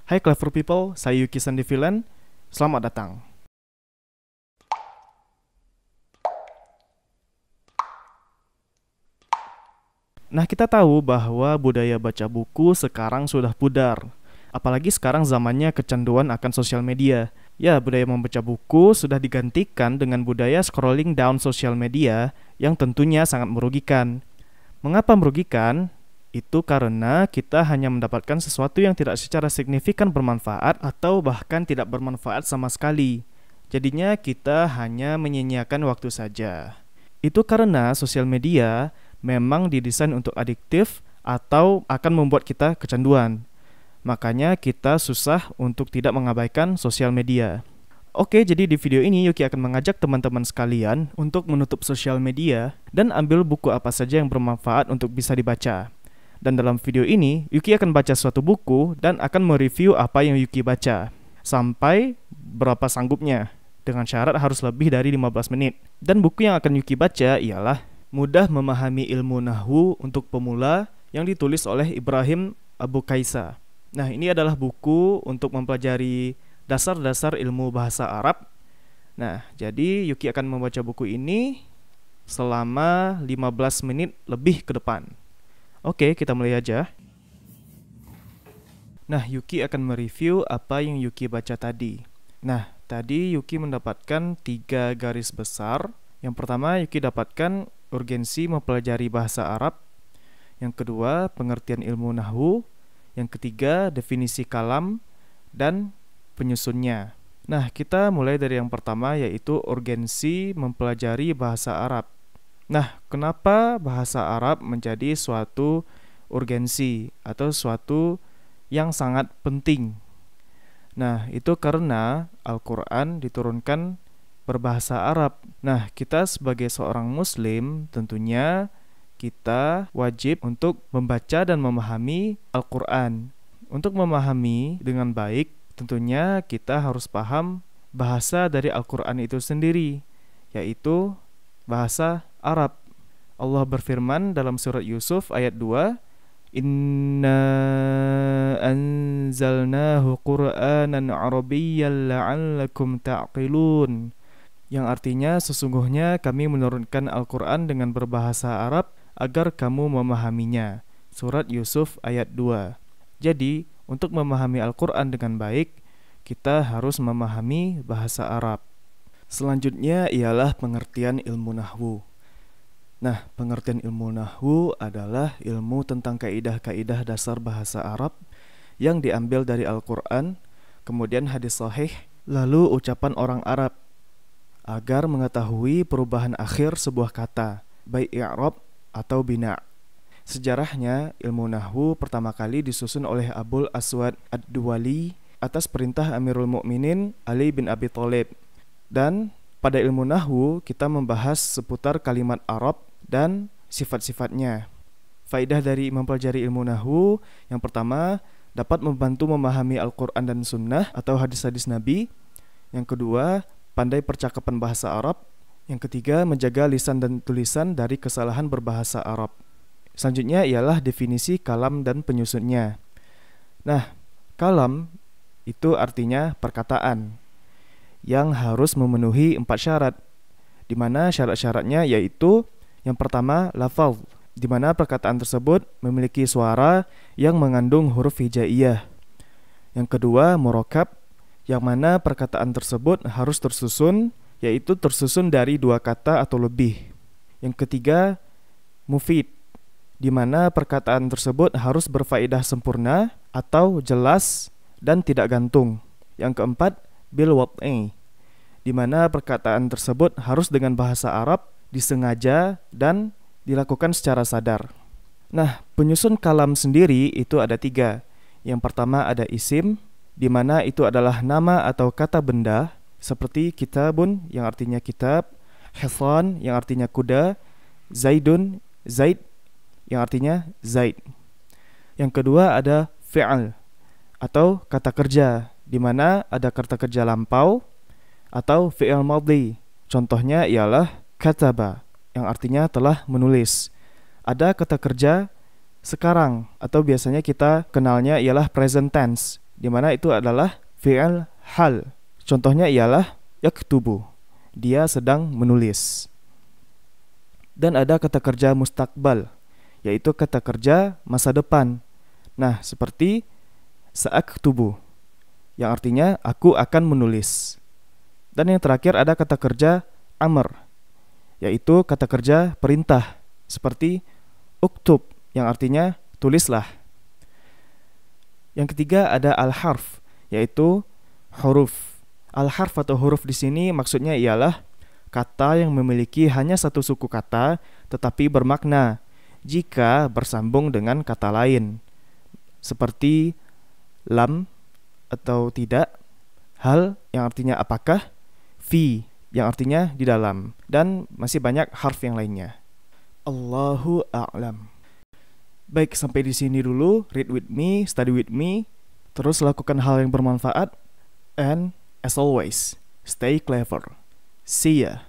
Hai Clever People, saya Yuki Sandivilan. Selamat datang. Nah, kita tahu bahwa budaya baca buku sekarang sudah pudar. Apalagi sekarang zamannya kecanduan akan sosial media. Ya, budaya membaca buku sudah digantikan dengan budaya scrolling down sosial media yang tentunya sangat merugikan. Mengapa merugikan? Itu karena kita hanya mendapatkan sesuatu yang tidak secara signifikan bermanfaat atau bahkan tidak bermanfaat sama sekali. Jadinya kita hanya menyia-nyiakan waktu saja. Itu karena sosial media memang didesain untuk adiktif atau akan membuat kita kecanduan. Makanya kita susah untuk tidak mengabaikan sosial media. Oke, jadi di video ini Yuki akan mengajak teman-teman sekalian untuk menutup sosial media dan ambil buku apa saja yang bermanfaat untuk bisa dibaca. Dan dalam video ini, Yuki akan baca suatu buku dan akan mereview apa yang Yuki baca. Sampai berapa sanggupnya, dengan syarat harus lebih dari 15 menit. Dan buku yang akan Yuki baca ialah Mudah Memahami Ilmu Nahwu untuk Pemula yang ditulis oleh Ibrahim Abu Kaisa. Nah, ini adalah buku untuk mempelajari dasar-dasar ilmu bahasa Arab. Nah, jadi Yuki akan membaca buku ini selama 15 menit lebih ke depan. Oke, kita mulai aja. Nah, Yuki akan mereview apa yang Yuki baca tadi. Nah, tadi Yuki mendapatkan 3 garis besar. Yang pertama, Yuki dapatkan urgensi mempelajari bahasa Arab. Yang kedua, pengertian ilmu nahwu. Yang ketiga, definisi kalam dan penyusunnya. Nah, kita mulai dari yang pertama, yaitu urgensi mempelajari bahasa Arab. Nah, kenapa bahasa Arab menjadi suatu urgensi atau suatu yang sangat penting? Nah, itu karena Al-Quran diturunkan berbahasa Arab. Nah, kita sebagai seorang Muslim tentunya kita wajib untuk membaca dan memahami Al-Quran. Untuk memahami dengan baik, tentunya kita harus paham bahasa dari Al-Quran itu sendiri, yaitu bahasa Arab. Allah berfirman dalam surat Yusuf ayat 2, Inna anzalnahu Qur'anan Arabiyyan la'allakum ta'qilun. Yang artinya sesungguhnya kami menurunkan Al-Quran dengan berbahasa Arab agar kamu memahaminya. Surat Yusuf ayat 2. Jadi, untuk memahami Al-Quran dengan baik, kita harus memahami bahasa Arab. Selanjutnya ialah pengertian ilmu nahwu. Nah, pengertian ilmu nahwu adalah ilmu tentang kaidah-kaidah dasar bahasa Arab yang diambil dari Al-Quran, kemudian hadis sahih, lalu ucapan orang Arab, agar mengetahui perubahan akhir sebuah kata, baik i'rab atau bina'. Sejarahnya, ilmu nahwu pertama kali disusun oleh Abul Aswad Ad-Duwali atas perintah Amirul Mukminin Ali bin Abi Thalib. Dan pada ilmu nahwu kita membahas seputar kalimat Arab dan sifat-sifatnya. Faidah dari mempelajari ilmu nahwu, yang pertama, dapat membantu memahami Al-Quran dan Sunnah atau hadis-hadis Nabi. Yang kedua, pandai percakapan bahasa Arab. Yang ketiga, menjaga lisan dan tulisan dari kesalahan berbahasa Arab. Selanjutnya ialah definisi kalam dan penyusunnya. Nah, kalam itu artinya perkataan yang harus memenuhi 4 syarat, di mana syarat-syaratnya yaitu yang pertama, lafaz, di mana perkataan tersebut memiliki suara yang mengandung huruf hijaiyah. Yang kedua, murakab, yang mana perkataan tersebut harus tersusun, yaitu tersusun dari 2 kata atau lebih. Yang ketiga, mufid, di mana perkataan tersebut harus berfaedah sempurna atau jelas dan tidak gantung. Yang keempat, bil wad'i, di mana perkataan tersebut harus dengan bahasa Arab, disengaja dan dilakukan secara sadar. Nah, penyusun kalam sendiri itu ada 3. Yang pertama ada isim, di mana itu adalah nama atau kata benda, seperti kitabun yang artinya kitab, hisan yang artinya kuda, zaidun, zaid yang artinya zaid. Yang kedua ada fi'al atau kata kerja, di mana ada kata kerja lampau atau fi'il madhi. Contohnya ialah kataba yang artinya telah menulis. Ada kata kerja sekarang atau biasanya kita kenalnya ialah present tense, di mana itu adalah fi'il hal. Contohnya ialah yaktubu, dia sedang menulis. Dan ada kata kerja mustakbal, yaitu kata kerja masa depan. Nah, seperti sa'aktubu, yang artinya aku akan menulis. Dan yang terakhir ada kata kerja amr, yaitu kata kerja perintah, seperti uktub, yang artinya tulislah. Yang ketiga ada al-harf, yaitu huruf. Al-harf atau huruf di sini maksudnya ialah kata yang memiliki hanya satu suku kata tetapi bermakna jika bersambung dengan kata lain, seperti lam atau tidak, hal yang artinya apakah, fi yang artinya di dalam, dan masih banyak harf yang lainnya. Allahu a'lam. Baik, sampai di sini dulu. Read with me, study with me. Terus lakukan hal yang bermanfaat. And as always, stay clever. See ya.